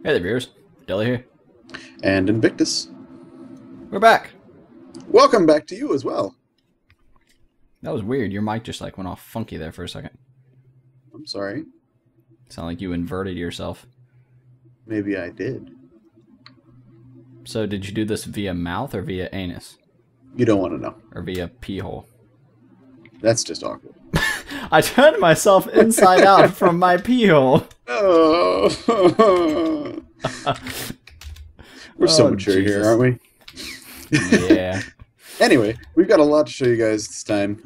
Hey there, viewers. Deli here. And Invictus. We're back. Welcome back to you as well. That was weird. Your mic just like went off funky there for a second. I'm sorry. Sound like you inverted yourself. Maybe I did. So did you do this via mouth or via anus? You don't want to know. Or via pee hole? That's just awkward. I turned myself inside out from my pee hole. Oh. We're so mature here, aren't we? Yeah. Anyway, we've got a lot to show you guys this time.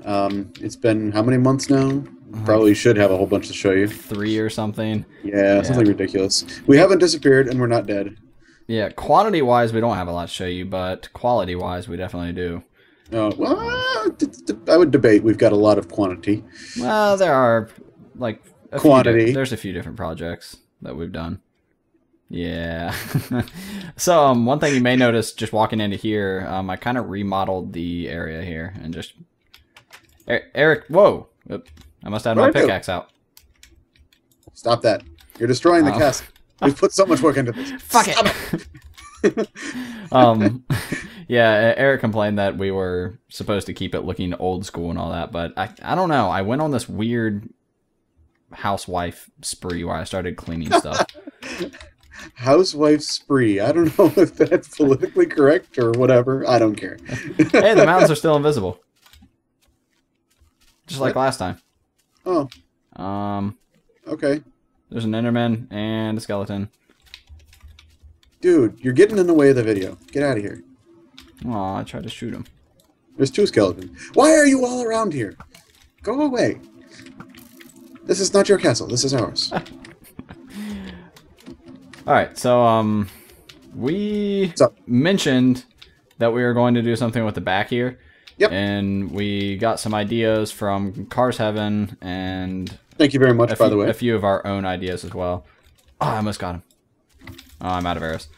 It's been how many months now? Probably should have a whole bunch to show you. 3 or something. Yeah, something ridiculous. We haven't disappeared and we're not dead. Yeah, quantity-wise we don't have a lot to show you, but quality-wise we definitely do. Well, I would debate we've got a lot of quantity. Well, there are, like, quantity. There's a few different projects that we've done. Yeah. So, one thing you may notice just walking into here, I kind of remodeled the area here and just... Eric, whoa! Oop, I must have my pickaxe out. Stop that. You're destroying the castle. We've put so much work into this. Fuck it! Yeah, Eric complained that we were supposed to keep it looking old school and all that, but I don't know. I went on this weird housewife spree where I started cleaning stuff. Housewife spree. I don't know if that's politically correct or whatever. I don't care. Hey, the mountains are still invisible. Just like last time. Oh. Okay. There's an Enderman and a skeleton. Dude, you're getting in the way of the video. Get out of here. Aw, I tried to shoot him. There's 2 skeletons. Why are you all around here? Go away. This is not your castle. This is ours. Alright, so, we mentioned that we were going to do something with the back here. Yep. And we got some ideas from Cars Heaven and... Thank you very much, by the way. A few of our own ideas as well. Oh, I almost got him. Oh, I'm out of arrows.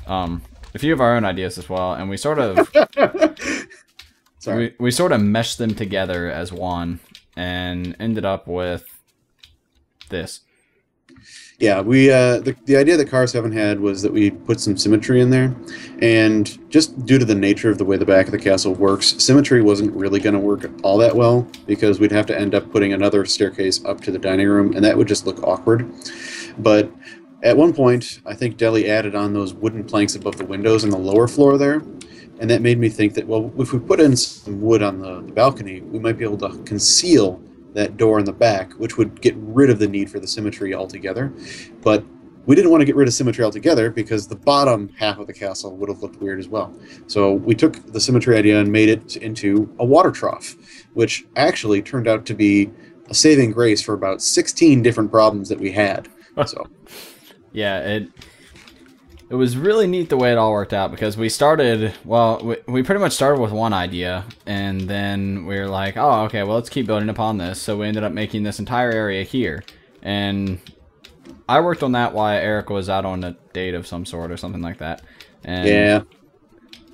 A few of our own ideas as well, and we sort of... Sorry. We sort of meshed them together as one, and ended up with this. Yeah, we the idea that Cars Heaven had was that we put some symmetry in there, and just due to the nature of the way the back of the castle works, symmetry wasn't really going to work all that well, because we'd have to end up putting another staircase up to the dining room, and that would just look awkward. But at one point, I think Deli added on those wooden planks above the windows in the lower floor there, and that made me think that, well, if we put in some wood on the balcony, we might be able to conceal that door in the back, which would get rid of the need for the symmetry altogether. But we didn't want to get rid of symmetry altogether because the bottom half of the castle would have looked weird as well. So we took the symmetry idea and made it into a water trough, which actually turned out to be a saving grace for about 16 different problems that we had. So, yeah, it was really neat the way it all worked out, because we started, well, we pretty much started with one idea, and then we were like, oh, okay, well, let's keep building upon this. So we ended up making this entire area here, and I worked on that while Eric was out on a date of some sort or something like that. And yeah.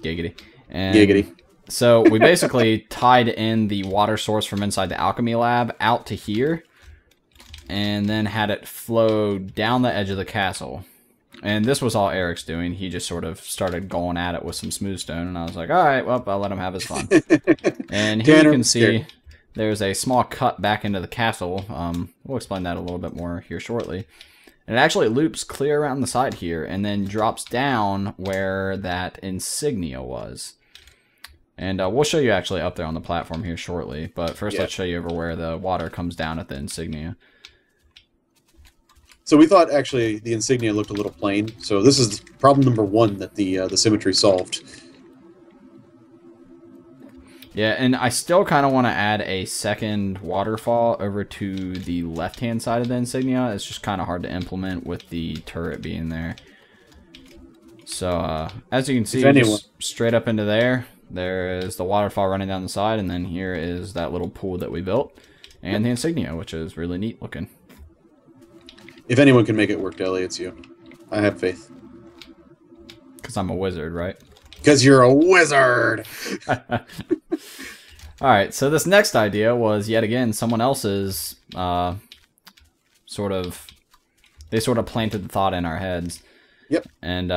Giggity. And giggity. So we basically tied in the water source from inside the alchemy lab out to here, and then had it flow down the edge of the castle. And this was all Eric's doing. He just sort of started going at it with some smooth stone, and I was like, all right, well, I'll let him have his fun. And here you can see there's a small cut back into the castle. We'll explain that a little bit more here shortly. And it actually loops clear around the side here, and then drops down where that insignia was. And we'll show you actually up there on the platform here shortly. But first, let's show you over where the water comes down at the insignia. So we thought, actually, the insignia looked a little plain. So this is problem number 1 that the symmetry solved. Yeah, and I still kind of want to add a second waterfall over to the left-hand side of the insignia. It's just kind of hard to implement with the turret being there. So, as you can see, just straight up into there, there is the waterfall running down the side, and then here is that little pool that we built, and the insignia, which is really neat looking. If anyone can make it work, Deli, it's you. I have faith. Because I'm a wizard, right? Because you're a wizard! Alright, so this next idea was, yet again, someone else's they sort of planted the thought in our heads. Yep. And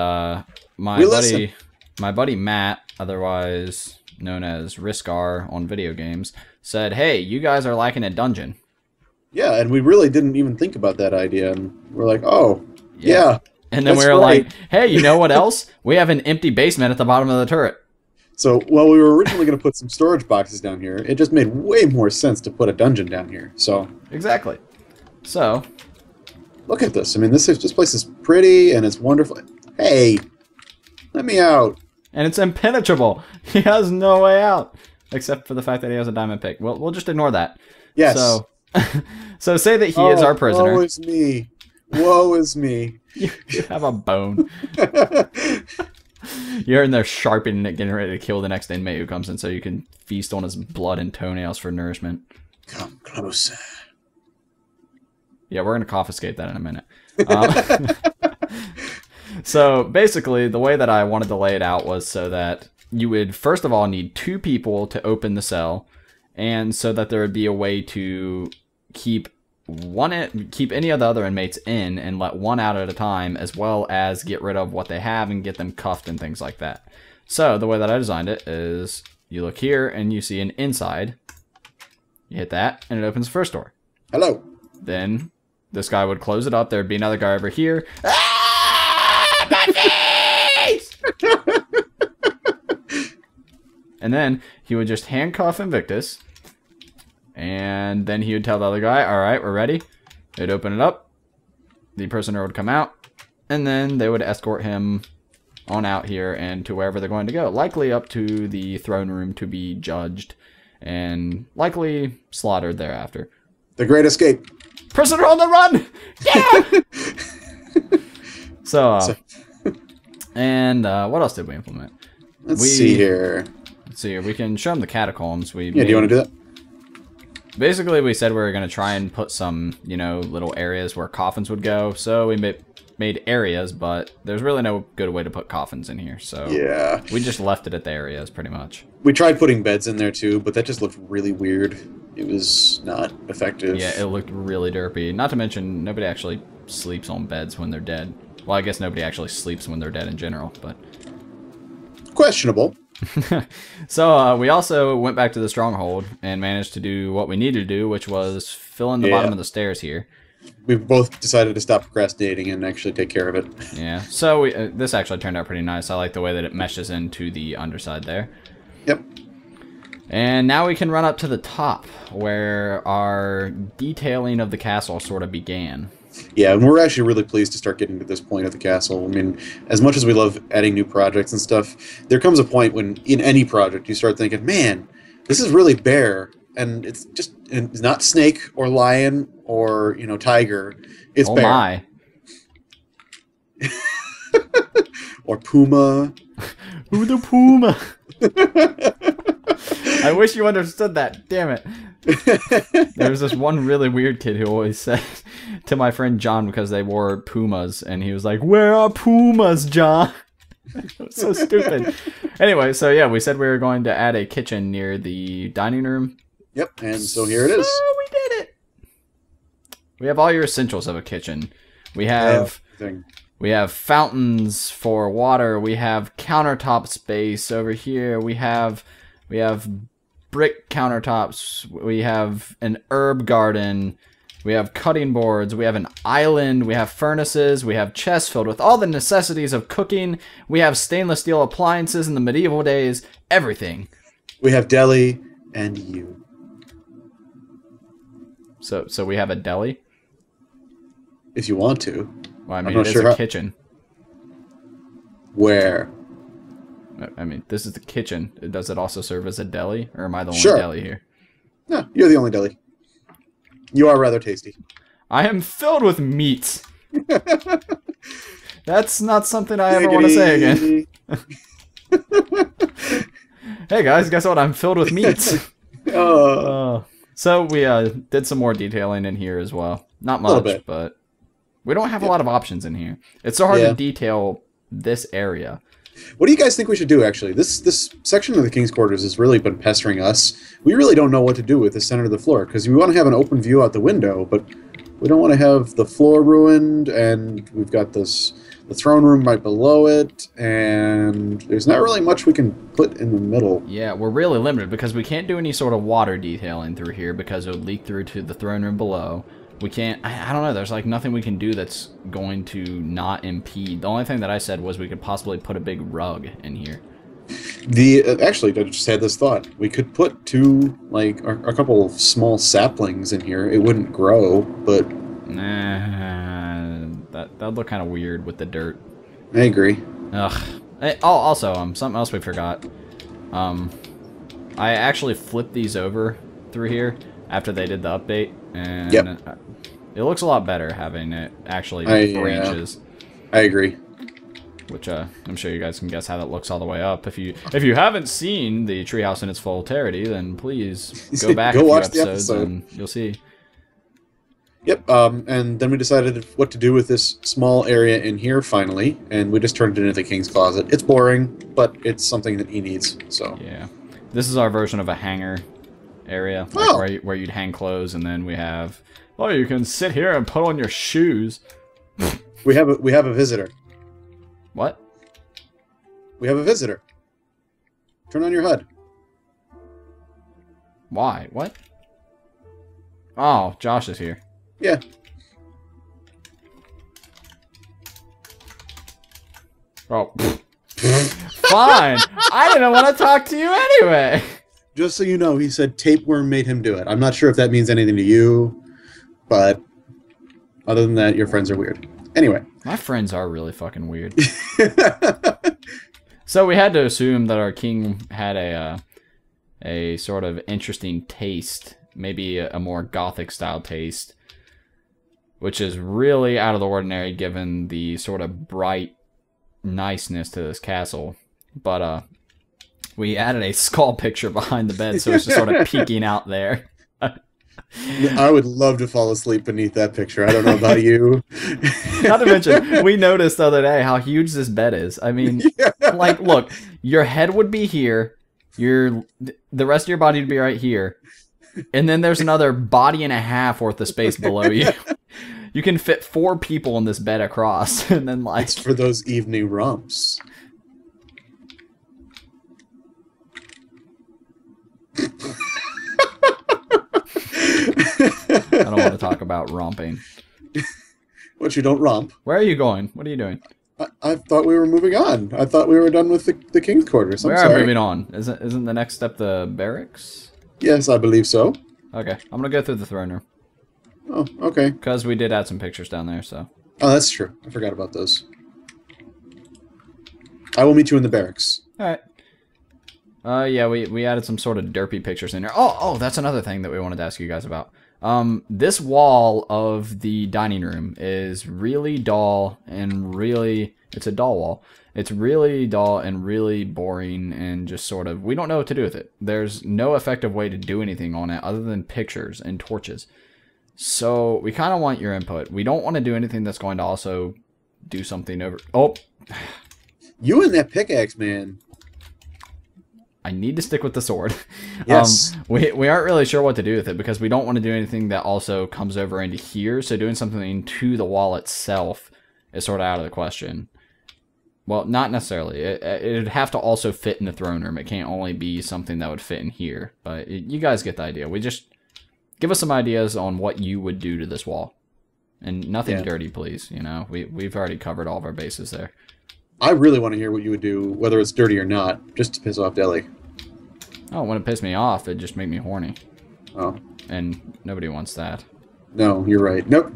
my buddy Matt, otherwise known as Riskar on video games, said, "Hey, you guys are lacking a dungeon." Yeah, and we really didn't even think about that idea, and we're like, "Oh, yeah." And then we were like, "Hey, you know what else? We have an empty basement at the bottom of the turret." So, while we were originally going to put some storage boxes down here, it just made way more sense to put a dungeon down here. So exactly. So, look at this. I mean, this place is pretty and it's wonderful. Hey, let me out. And it's impenetrable. He has no way out, except for the fact that he has a diamond pick. We'll just ignore that. Yes. So, so say that he is our prisoner. Woe is me. Woe is me. You have a bone. You're in there sharpening it, getting ready to kill the next inmate who comes in so you can feast on his blood and toenails for nourishment. Come closer. Yeah, we're going to confiscate that in a minute. So basically, the way that I wanted to lay it out was so that you would, first of all, need 2 people to open the cell, and so that there would be a way to keep any of the other inmates in and let one out at a time, as well as get rid of what they have and get them cuffed and things like that. So the way that I designed it is you look here and you see an inside. You hit that and it opens the first door. Hello. Then this guy would close it up. There'd be another guy over here. Ah, my face! And then he would just handcuff Invictus. And then he would tell the other guy, all right, we're ready. They'd open it up. The prisoner would come out. And then they would escort him on out here and to wherever they're going to go. Likely up to the throne room to be judged. And likely slaughtered thereafter. The Great Escape. Prisoner on the run! Yeah! So, and what else did we implement? Let's see here. Let's see here. We can show them the catacombs. Do you want to do that? Basically, we said we were going to try and put some, little areas where coffins would go. So we made areas, but there's really no good way to put coffins in here. So yeah, we just left it at the areas pretty much. We tried putting beds in there too, but that just looked really weird. It was not effective. Yeah, it looked really derpy. Not to mention, nobody actually sleeps on beds when they're dead. Well, I guess nobody actually sleeps when they're dead in general, but... questionable. So we also went back to the stronghold and managed to do what we needed to do, which was fill in the bottom of the stairs here. We both decided to stop procrastinating and actually take care of it. Yeah, so this actually turned out pretty nice. I like the way that it meshes into the underside there. Yep. And now we can run up to the top, where our detailing of the castle sort of began. Yeah, and we're actually really pleased to start getting to this point of the castle. I mean, as much as we love adding new projects and stuff, there comes a point when, in any project, you start thinking, man, this is really bare, and it's not snake or lion or, tiger. It's bare. My. Or puma. Who the puma? I wish you understood that. Damn it. There was this one really weird kid who always said to my friend John, because they wore pumas, and he was like, "Where are pumas, John?" It was so stupid. Anyway, so yeah, we said we were going to add a kitchen near the dining room. Yep, and so here it is. So we did it. We have all your essentials of a kitchen. We have fountains for water. We have countertop space over here. We have brick countertops. We have an herb garden. We have cutting boards. We have an island. We have furnaces. We have chests filled with all the necessities of cooking. We have stainless steel appliances in the medieval days. Everything. We have deli and you. So we have a deli? If you want to. Well, I mean, it is a kitchen. Where? I mean, this is the kitchen. Does it also serve as a deli? Or am I the only deli here? No, you're the only deli. You are rather tasty. I am filled with meats. That's not something I ever want to say again. Hey guys, guess what? I'm filled with meats. So we did some more detailing in here as well. Not much, but we don't have a lot of options in here. It's so hard to detail this area. What do you guys think we should do, actually? This section of the King's Quarters has really been pestering us. We really don't know what to do with the center of the floor, because we want to have an open view out the window, but we don't want to have the floor ruined, and we've got the throne room right below it, and there's not really much we can put in the middle. Yeah, we're really limited because we can't do any sort of water detailing through here because it would leak through to the throne room below. We can't, I don't know, there's like nothing we can do that's going to not impede. The only thing that I said was we could possibly put a big rug in here. Actually, I just had this thought. We could put two, like, a couple of small saplings in here. It wouldn't grow, but... Nah, that'd look kind of weird with the dirt. I agree. Ugh. Also, something else we forgot. I actually flipped these over through here after they did the update, and it looks a lot better having it actually branches. I agree. Which I'm sure you guys can guess how that looks all the way up. If you haven't seen the treehouse in its fullity, then please go back a few episodes and you'll see. Yep, and then we decided what to do with this small area in here, finally, and we just turned it into the king's closet. It's boring, but it's something that he needs, so... Yeah. This is our version of a hanger area, like where you'd hang clothes, and then we have... Oh, you can sit here and put on your shoes. We have a visitor. What? We have a visitor. Turn on your HUD. Why? What? Oh, Josh is here. Yeah. Oh. Fine. I didn't want to talk to you anyway. Just so you know, he said tapeworm made him do it. I'm not sure if that means anything to you, but other than that, your friends are weird. Anyway. My friends are really fucking weird. So we had to assume that our king had a sort of interesting taste, maybe a more gothic style taste, which is really out of the ordinary given the sort of bright niceness to this castle. But we added a skull picture behind the bed, so it's just sort of peeking out there. I would love to fall asleep beneath that picture. I don't know about you. Not to mention, we noticed the other day how huge this bed is. I mean, like, look, your head would be here, the rest of your body would be right here, and then there's another body and a half worth of space below you. You can fit 4 people in this bed across, and then like... It's for those evening romps. I don't want to talk about romping. What, you don't romp? Where are you going? What are you doing? I thought we were moving on. I thought we were done with the king's quarters. We are moving on. Isn't the next step the barracks? Yes, I believe so. Okay, I'm gonna go through the throne room. Oh, okay. Because we did add some pictures down there, so. Oh, that's true. I forgot about those. I will meet you in the barracks. All right. Yeah, we added some sort of derpy pictures in there. Oh, that's another thing that we wanted to ask you guys about. This wall of the dining room is really dull and really... It's a dull wall. It's really dull and really boring and just sort of... We don't know what to do with it. There's no effective way to do anything on it other than pictures and torches. So we kind of want your input. We don't want to do anything that's going to also do something over... Oh! You and that pickaxe, man. I need to stick with the sword. Yes. We aren't really sure what to do with it because we don't want to do anything that also comes over into here. So doing something to the wall itself is sort of out of the question. Well, not necessarily. It'd have to also fit in the throne room. It can't only be something that would fit in here. But you guys get the idea. We just... Give us some ideas on what you would do to this wall. And nothing dirty, please. You know, we've already covered all of our bases there. I really want to hear what you would do, whether it's dirty or not, just to piss off Deli. Oh, it wouldn't piss me off. It'd just make me horny. Oh. And nobody wants that. No, you're right. Nope.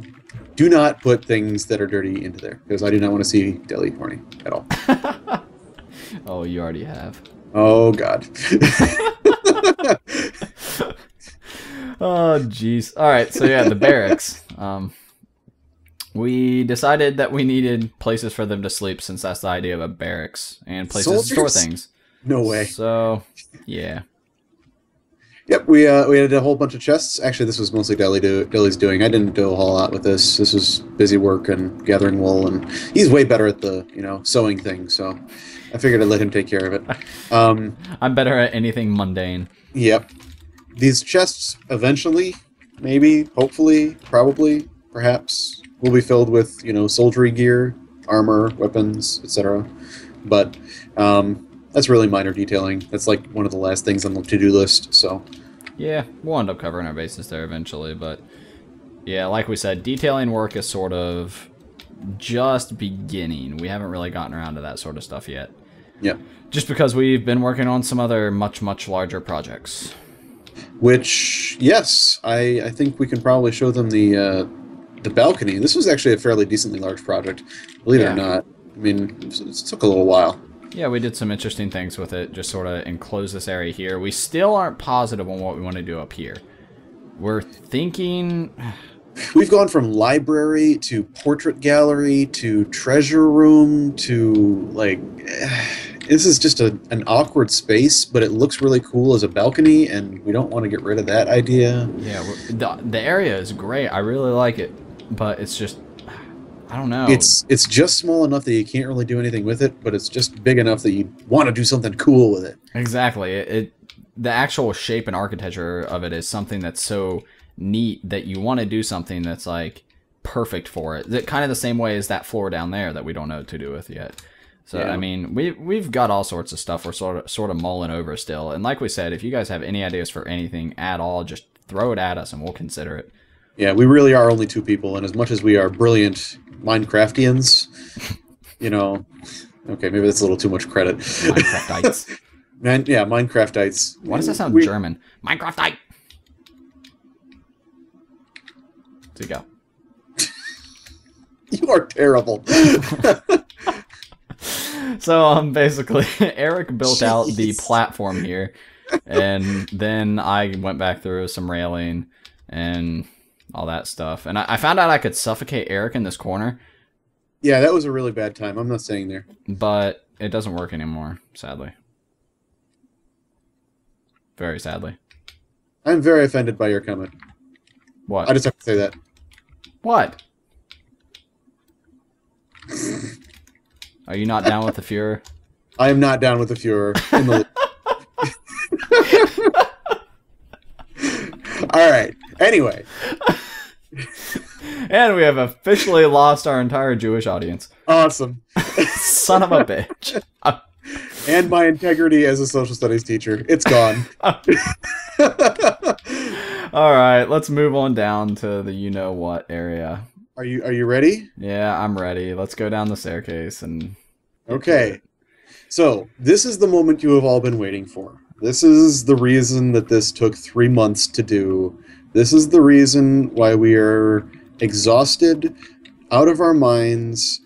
Do not put things that are dirty into there, because I do not want to see Deli horny at all. Oh, you already have. Oh, God. Oh, jeez. All right, so yeah, the barracks. We decided that we needed places for them to sleep since that's the idea of a barracks and places to store things. No way. So, yeah. Yep, we had a whole bunch of chests. Actually, this was mostly Deli's doing. I didn't do a whole lot with this. This was busy work and gathering wool, and he's way better at the sewing thing. So I figured I'd let him take care of it. I'm better at anything mundane. Yep. These chests eventually, maybe, hopefully, probably, perhaps, will be filled with, soldiery gear, armor, weapons, etc. But that's really minor detailing. That's like one of the last things on the to-do list, so... Yeah, we'll end up covering our bases there eventually, but... Yeah, like we said, detailing work is sort of just beginning. We haven't really gotten around to that sort of stuff yet. Yeah. Just because we've been working on some other much, much larger projects. Which, yes, I think we can probably show them the balcony. This was actually a fairly decently large project, believe it or not. I mean, it took a little while. Yeah, we did some interesting things with it, just sort of enclose this area here. We still aren't positive on what we want to do up here. We're thinking... We've gone from library to portrait gallery to treasure room to, like... This is just an awkward space, but it looks really cool as a balcony, and we don't want to get rid of that idea. Yeah, the area is great. I really like it, but it's just... I don't know. It's just small enough that you can't really do anything with it, but it's just big enough that you want to do something cool with it. Exactly. The actual shape and architecture of it is something that's so neat that you want to do something that's like perfect for it. Kind of the same way as that floor down there that we don't know what to do with yet. So yeah. I mean, we've got all sorts of stuff we're sort of mulling over still. And like we said, if you guys have any ideas for anything at all, just throw it at us and we'll consider it. Yeah, we really are only two people, and as much as we are brilliant Minecraftians, okay, maybe that's a little too much credit. Minecraftites. Minecraftites. Why does that sound German? Minecraftite. To go. You are terrible. So basically, Eric built out the platform here, and then I went back through some railing and all that stuff. And I found out I could suffocate Eric in this corner. Yeah, that was a really bad time. I'm not staying there. But it doesn't work anymore, sadly. Very sadly. I'm very offended by your comment. What? I just have to say that. What? Are you not down with the Fuhrer? I am not down with the Fuhrer. All right. Anyway. And we have officially lost our entire Jewish audience. Awesome. Son of a bitch. And my integrity as a social studies teacher. It's gone. All right. Let's move on down to the you-know-what area. Are you ready? Yeah, I'm ready. Let's go down the staircase and... Okay. So, this is the moment you have all been waiting for. This is the reason that this took 3 months to do. This is the reason why we are exhausted, out of our minds.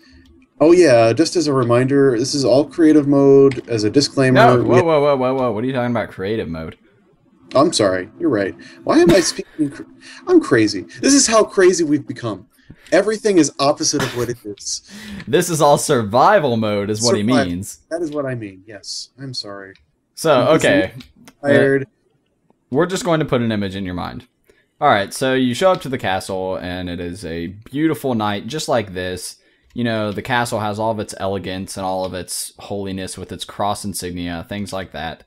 Oh yeah, just as a reminder, this is all creative mode. As a disclaimer... No, whoa. What are you talking about creative mode? I'm sorry. You're right. Why am I speaking... I'm crazy. This is how crazy we've become. Everything is opposite of what it is. This is all survival mode is what he means. That is what I mean, yes. I'm sorry. So, okay. Tired. We're just going to put an image in your mind. Alright, so you show up to the castle, and it is a beautiful night, just like this. You know, the castle has all of its elegance and all of its holiness with its cross insignia, things like that.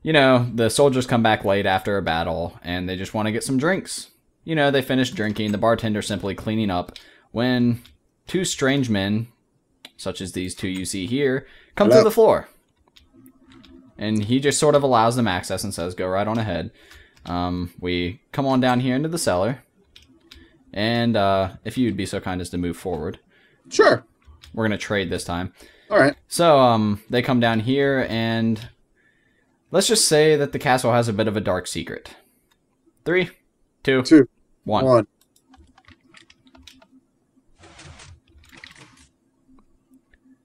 You know, the soldiers come back late after a battle, and they just want to get some drinks. You know, they finish drinking, the bartender simply cleaning up, when two strange men, such as these two you see here, come through the floor. And he just sort of allows them access and says, go right on ahead. We come on down here into the cellar. And if you'd be so kind as to move forward. Sure. We're going to trade this time. All right. So they come down here, and let's just say that the castle has a bit of a dark secret. 3, 2, 1.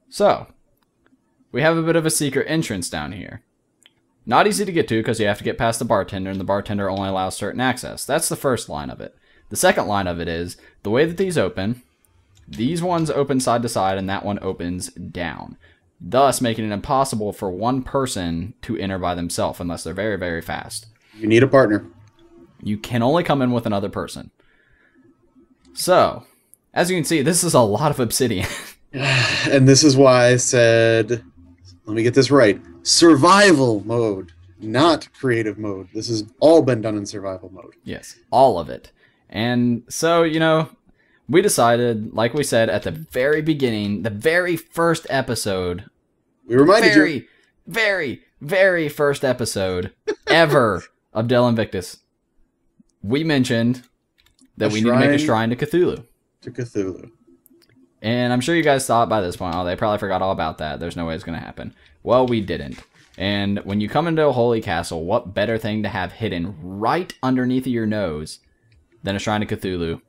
So, we have a bit of a secret entrance down here. Not easy to get to because you have to get past the bartender, and the bartender only allows certain access. That's the first line of it. The second line of it is, the way that these open, these ones open side to side, and that one opens down. Thus, making it impossible for one person to enter by themselves unless they're very, very fast. You need a partner. You can only come in with another person. So, as you can see, this is a lot of obsidian. And this is why I said, let me get this right, survival mode, not creative mode. This has all been done in survival mode. Yes, all of it. And so, you know, we decided, like we said at the very beginning, the very first episode, We reminded you. very first episode ever of Delinvictus, we mentioned that we need to make a shrine to Cthulhu. To Cthulhu. And I'm sure you guys thought by this point, oh, they probably forgot all about that. There's no way it's going to happen. Well, we didn't. And when you come into a holy castle, what better thing to have hidden right underneath of your nose than a shrine to Cthulhu?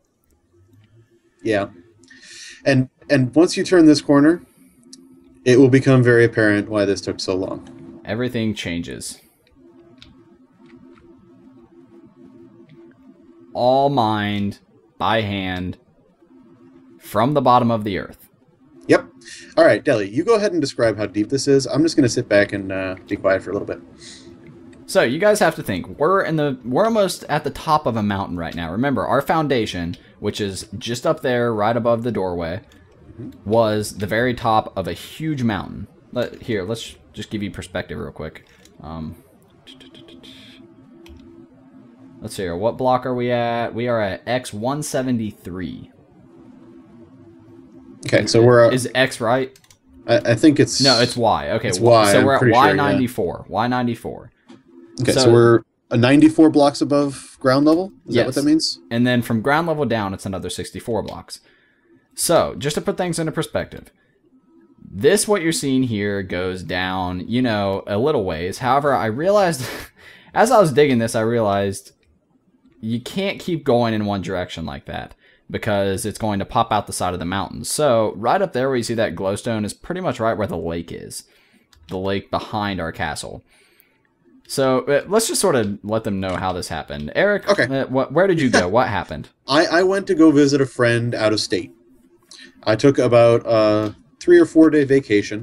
Yeah. And once you turn this corner, it will become very apparent why this took so long. Everything changes. All mined by hand from the bottom of the earth. Yep. All right, Deli, you go ahead and describe how deep this is. I'm just going to sit back and be quiet for a little bit. So you guys have to think. We're almost at the top of a mountain right now. Remember, our foundation, which is just up there, right above the doorway, was the very top of a huge mountain. Here, let's just give you perspective real quick. Let's see here. What block are we at? We are at X173. Okay, so we're... Is X right? I think it's... No, it's Y. Okay, it's Y. So we're at Y94. Sure, yeah. Y94. Okay, so we're 94 blocks above ground level? Is that what that means? And then from ground level down, it's another 64 blocks. So, just to put things into perspective, this, what you're seeing here, goes down, you know, a little ways. However, I realized, as I was digging this, I realized you can't keep going in one direction like that, because it's going to pop out the side of the mountain. So, right up there where you see that glowstone is pretty much right where the lake is. The lake behind our castle. So, let's just sort of let them know how this happened. Eric, okay. Where did you go? What happened? I went to go visit a friend out of state. I took about a 3 or 4 day vacation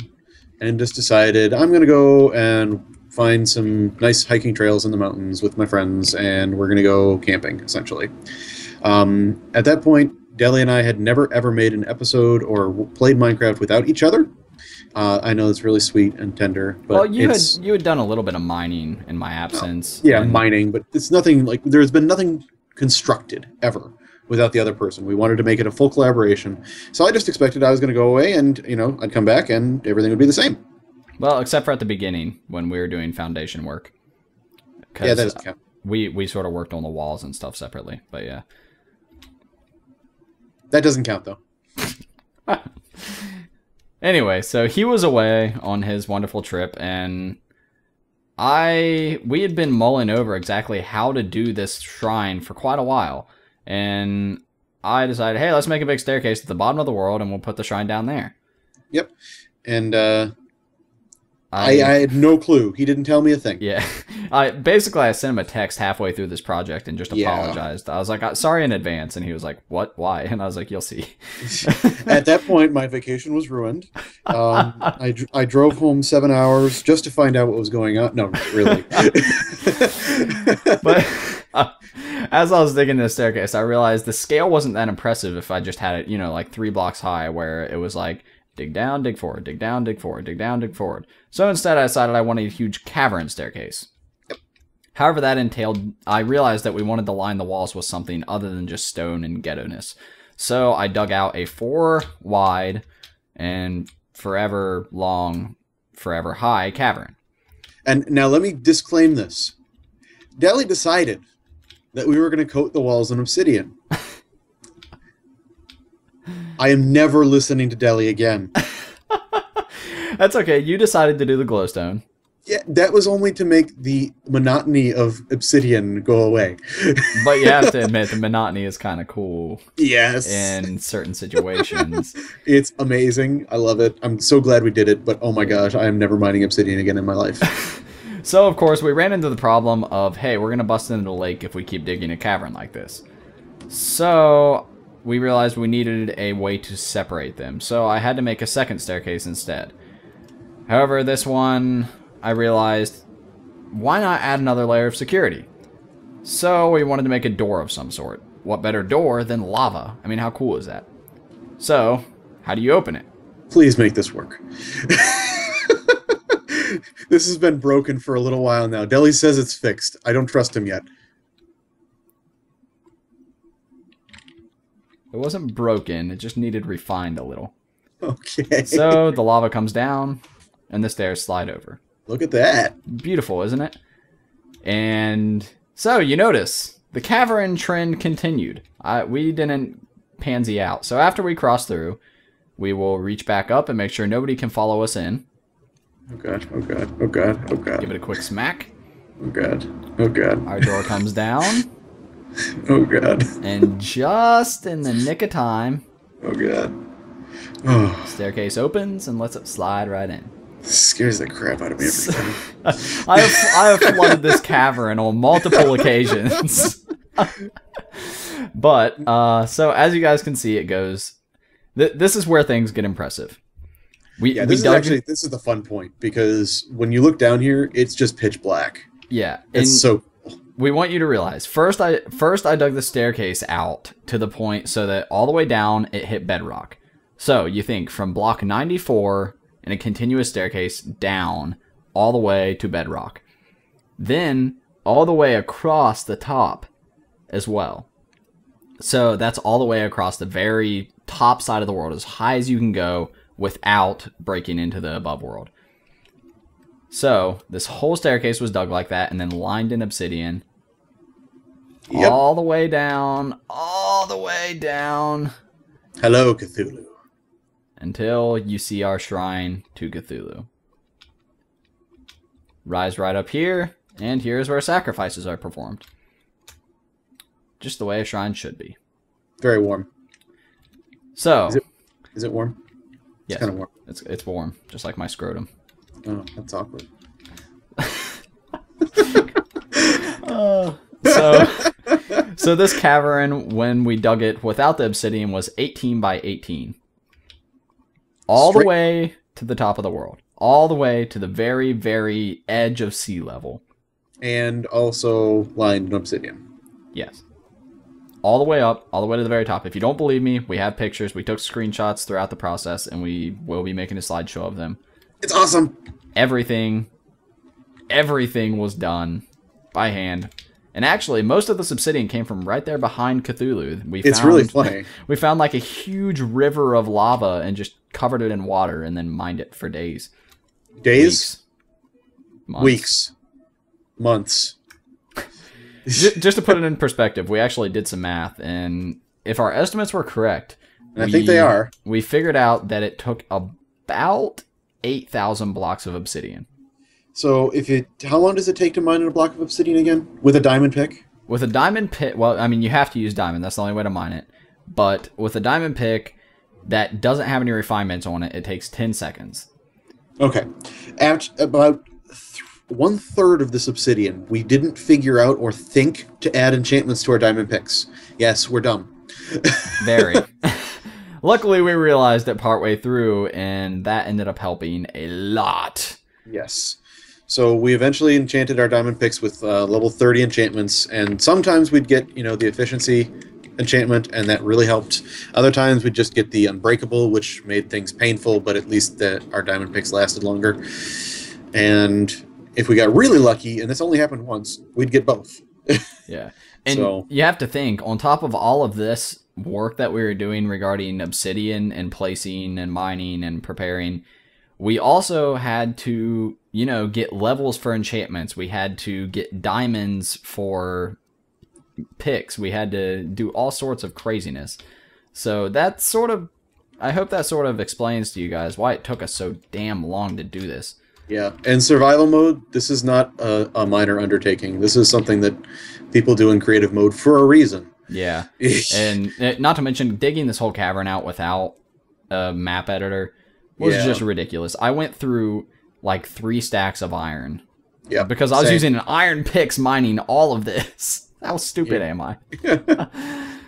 and just decided I'm going to go and find some nice hiking trails in the mountains with my friends, and we're going to go camping, essentially. At that point, Deli and I had never ever made an episode or played Minecraft without each other. I know it's really sweet and tender, but well, you had done a little bit of mining in my absence. Yeah, mining, but it's nothing like there's been nothing constructed ever without the other person. We wanted to make it a full collaboration, so I just expected I was going to go away and I'd come back and everything would be the same. Well, except for at the beginning when we were doing foundation work. Yeah, that doesn't count. We sort of worked on the walls and stuff separately, but yeah. That doesn't count though. Anyway, so he was away on his wonderful trip, and we had been mulling over exactly how to do this shrine for quite a while, and I decided, hey, let's make a big staircase at the bottom of the world, and we'll put the shrine down there. Yep, and I had no clue. He didn't tell me a thing. Yeah, I sent him a text halfway through this project and just apologized. I was like, sorry in advance, and he was like, what? Why? And I was like, you'll see. At that point, my vacation was ruined. I drove home 7 hours just to find out what was going on. No, really. But as I was digging this staircase, I realized the scale wasn't that impressive if I just had it, like 3 blocks high, where it was like, dig down, dig forward, dig down, dig forward, dig down, dig forward. So instead I decided I wanted a huge cavern staircase. Yep. However, that entailed, I realized that we wanted to line the walls with something other than just stone and ghetto-ness. So I dug out a 4 wide and forever long, forever high cavern. And now let me disclaim this. Deli decided that we were going to coat the walls in obsidian. I am never listening to Deli again. That's okay. You decided to do the glowstone. Yeah, that was only to make the monotony of obsidian go away. But you have to admit, the monotony is kind of cool. Yes. In certain situations. It's amazing. I love it. I'm so glad we did it, but oh my gosh, I am never mining obsidian again in my life. So, of course, we ran into the problem of, hey, we're going to bust into the lake if we keep digging a cavern like this. So we realized we needed a way to separate them. So I had to make a second staircase instead. However, this one, I realized, why not add another layer of security? So we wanted to make a door of some sort. What better door than lava? I mean, how cool is that? So, how do you open it? Please make this work. This has been broken for a little while now. Deli says it's fixed. I don't trust him yet. It wasn't broken. It just needed refined a little. Okay. So the lava comes down, and the stairs slide over. Look at that. Beautiful, isn't it? And so you notice the cavern trend continued. We didn't pansy out. So after we cross through, we will reach back up and make sure nobody can follow us in. Oh god, oh god, oh god, oh god. Give it a quick smack. Oh god, oh god. Our door comes down. Oh god. And just in the nick of time, oh god. Oh. Staircase opens and lets it slide right in. This scares the crap out of me every time. I have flooded this cavern on multiple occasions. But, so as you guys can see, it goes... this is where things get impressive. This is the fun point, because when you look down here, it's just pitch black. Yeah. It's so cool. We want you to realize, first I dug the staircase out to the point so that all the way down, it hit bedrock. So, you think, from block 94... in a continuous staircase down all the way to bedrock. Then all the way across the top as well. So that's all the way across the very top side of the world, as high as you can go without breaking into the above world. So this whole staircase was dug like that and then lined in obsidian. Yep. All the way down, all the way down. Hello, Cthulhu. Until you see our shrine to Cthulhu. Rise right up here, and here's where sacrifices are performed. Just the way a shrine should be. Very warm. So, is it warm? Yes, it's kind of warm. It's warm, just like my scrotum. Oh, that's awkward. So this cavern, when we dug it without the obsidian, was 18 by 18. All the way to the top of the world. All the way to the very, very edge of sea level. And also lined in obsidian. Yes. All the way up, all the way to the very top. If you don't believe me, we have pictures. We took screenshots throughout the process, and we will be making a slideshow of them. It's awesome. Everything was done by hand. And actually, most of this obsidian came from right there behind Cthulhu. It's really funny. We found like a huge river of lava and just covered it in water and then mined it for days. Days? Weeks. Months. Just to put it in perspective, we actually did some math, and if our estimates were correct... I think they are. We figured out that it took about 8,000 blocks of obsidian. So, how long does it take to mine a block of obsidian again? With a diamond pick? With a diamond pick, well, I mean, you have to use diamond. That's the only way to mine it. But with a diamond pick that doesn't have any refinements on it, it takes 10 seconds. Okay. At about 1/3 of this obsidian, we didn't figure out or think to add enchantments to our diamond picks. Yes, we're dumb. Very. Luckily, we realized it partway through, and that ended up helping a lot. Yes. So we eventually enchanted our diamond picks with level 30 enchantments, and sometimes we'd get, the efficiency enchantment, and that really helped. Other times we'd just get the unbreakable, which made things painful, but at least our diamond picks lasted longer. And if we got really lucky, and this only happened once, we'd get both. Yeah. And you have to think, on top of all of this work that we were doing regarding obsidian and placing and mining and preparing, we also had to, get levels for enchantments. We had to get diamonds for picks. We had to do all sorts of craziness. So that's I hope that sort of explains to you guys why it took us so damn long to do this. Yeah, and survival mode, this is not a minor undertaking. This is something that people do in creative mode for a reason. Yeah, and not to mention digging this whole cavern out without a map editor was just ridiculous. I went through like 3 stacks of iron. Yeah, because I was using an iron picks mining all of this. How stupid am I?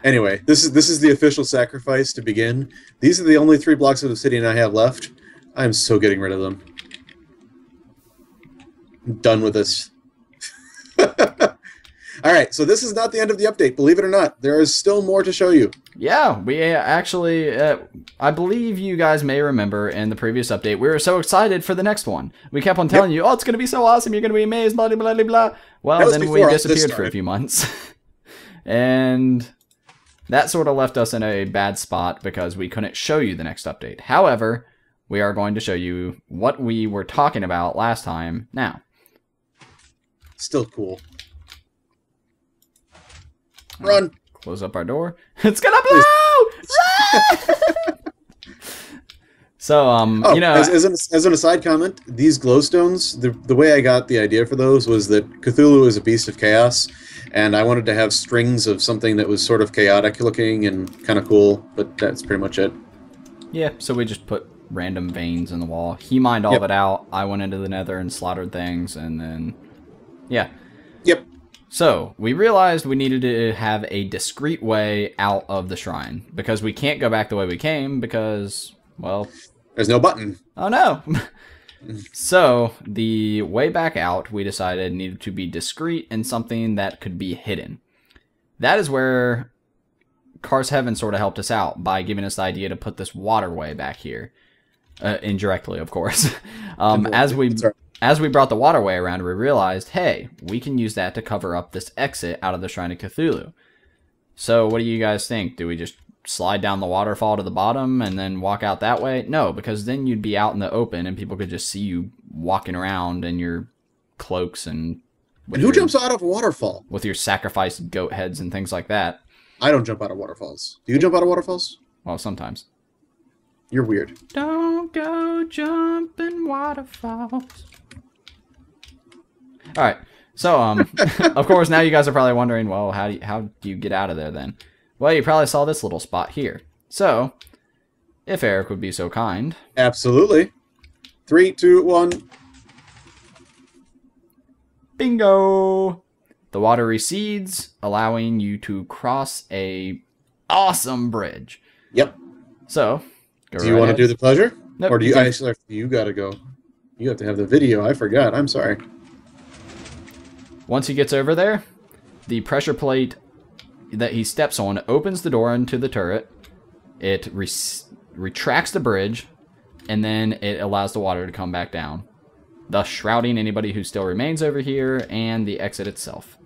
Anyway, this is the official sacrifice to begin. These are the only 3 blocks of obsidian I have left. I'm so getting rid of them. I'm done with this. All right, so this is not the end of the update. Believe it or not, there is still more to show you. Yeah, we actually, I believe you guys may remember in the previous update, we were so excited for the next one. We kept on telling you, oh, it's going to be so awesome, you're going to be amazed, blah, blah, blah, blah. Well, then we disappeared for a few months. And that sort of left us in a bad spot because we couldn't show you the next update. However, we are going to show you what we were talking about last time now. Still cool. Run! Close up our door. It's gonna blow! So, you know... As an aside comment, these glowstones, the way I got the idea for those was that Cthulhu is a beast of chaos, and I wanted to have strings of something that was sort of chaotic looking and kind of cool, but that's pretty much it. Yeah, so we just put random veins in the wall. He mined all of it out. I went into the nether and slaughtered things, and then... Yeah. Yep. So, we realized we needed to have a discreet way out of the shrine, because we can't go back the way we came, because, well... There's no button. Oh no! So, the way back out, we decided needed to be discreet and something that could be hidden. That is where Cars Heaven sort of helped us out by giving us the idea to put this waterway back here. Indirectly, of course. As we brought the waterway around, we realized, hey, we can use that to cover up this exit out of the Shrine of Cthulhu. So, what do you guys think? Do we just slide down the waterfall to the bottom and then walk out that way? No, because then you'd be out in the open and people could just see you walking around in your cloaks and... And who jumps out of a waterfall? With your sacrificed goat heads and things like that. I don't jump out of waterfalls. Do you jump out of waterfalls? Well, sometimes. You're weird. Don't go jumping waterfalls. Alright, so, of course, now you guys are probably wondering, well, how do you get out of there then? Well, you probably saw this little spot here. So, if Eric would be so kind. Absolutely. 3, 2, 1. Bingo! The water recedes, allowing you to cross a awesome bridge. Yep. So, do you want to do the pleasure? Nope, or do you actually, you gotta go. You have to have the video. I forgot. I'm sorry. Once he gets over there, the pressure plate that he steps on opens the door into the turret. It retracts the bridge, and then it allows the water to come back down, thus shrouding anybody who still remains over here and the exit itself.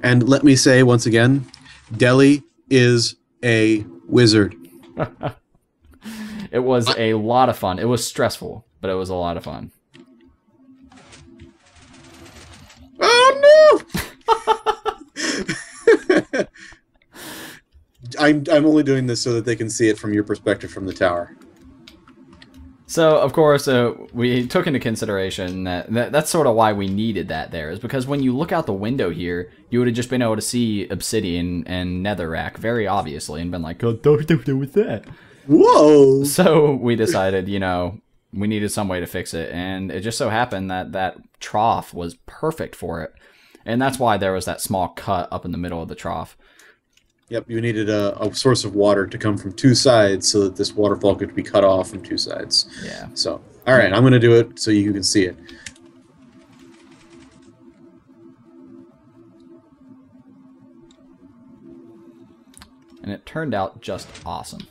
And let me say once again, Deli is a wizard. It was a lot of fun. It was stressful, but it was a lot of fun. Oh no! I'm only doing this so that they can see it from your perspective from the tower. So, of course, we took into consideration that's sort of why we needed that there, is because when you look out the window here, you would have just been able to see obsidian and netherrack very obviously and been like, oh, don't do with that. Whoa! So we decided, you know, we needed some way to fix it, and it just so happened that that trough was perfect for it. And that's why there was that small cut up in the middle of the trough. Yep, you needed a source of water to come from two sides so that this waterfall could be cut off from two sides. Yeah. So, all right, I'm going to do it so you can see it. And it turned out just awesome.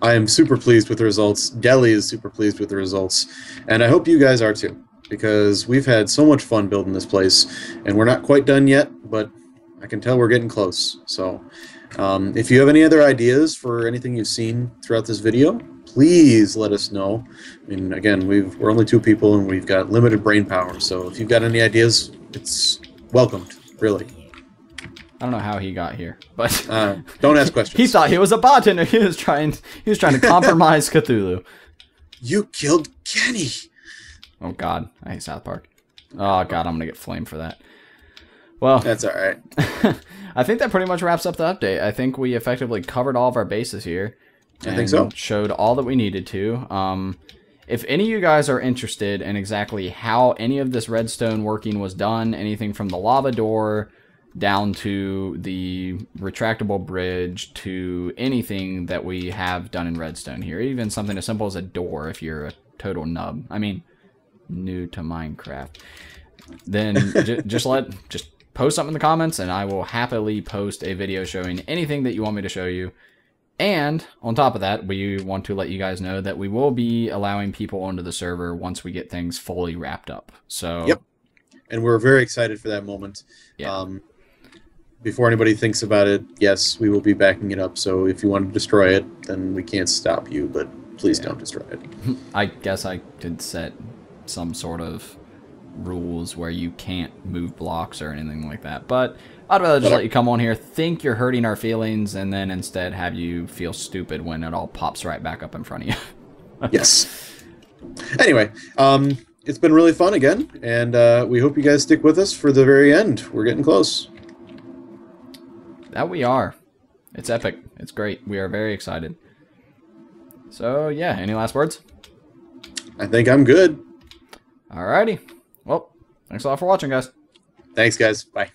I am super pleased with the results. Deli is super pleased with the results. And I hope you guys are too, because we've had so much fun building this place. And we're not quite done yet, but I can tell we're getting close. So if you have any other ideas for anything you've seen throughout this video, please let us know. I mean, again, we're only 2 people and we've got limited brain power. So if you've got any ideas, it's welcomed, really. I don't know how he got here, but don't ask questions. He thought he was a bartender. He was trying to compromise Cthulhu. You killed Kenny. Oh God, I hate South Park. Oh God, I'm gonna get flamed for that. Well, that's all right. I think that pretty much wraps up the update. I think we effectively covered all of our bases here. I think so. Showed all that we needed to. If any of you guys are interested in exactly how any of this redstone working was done, anything from the lava door down to the retractable bridge to anything that we have done in redstone here, even something as simple as a door if you're a total nub. I mean, new to Minecraft. Then just post something in the comments and I will happily post a video showing anything that you want me to show you. And on top of that, we want to let you guys know that we will be allowing people onto the server once we get things fully wrapped up. So yep. And we're very excited for that moment. Yeah. before anybody thinks about it, yes, we will be backing it up. So if you want to destroy it, then we can't stop you, but please don't destroy it. I guess I could set some sort of rules where you can't move blocks or anything like that. But I'd rather just let you come on here, think you're hurting our feelings, and then instead have you feel stupid when it all pops right back up in front of you. Yes. Anyway, it's been really fun again, and we hope you guys stick with us for the very end. We're getting close. That we are. It's epic. It's great. We are very excited. So, yeah, any last words? I think I'm good. Alrighty. Well, thanks a lot for watching, guys. Thanks, guys. Bye.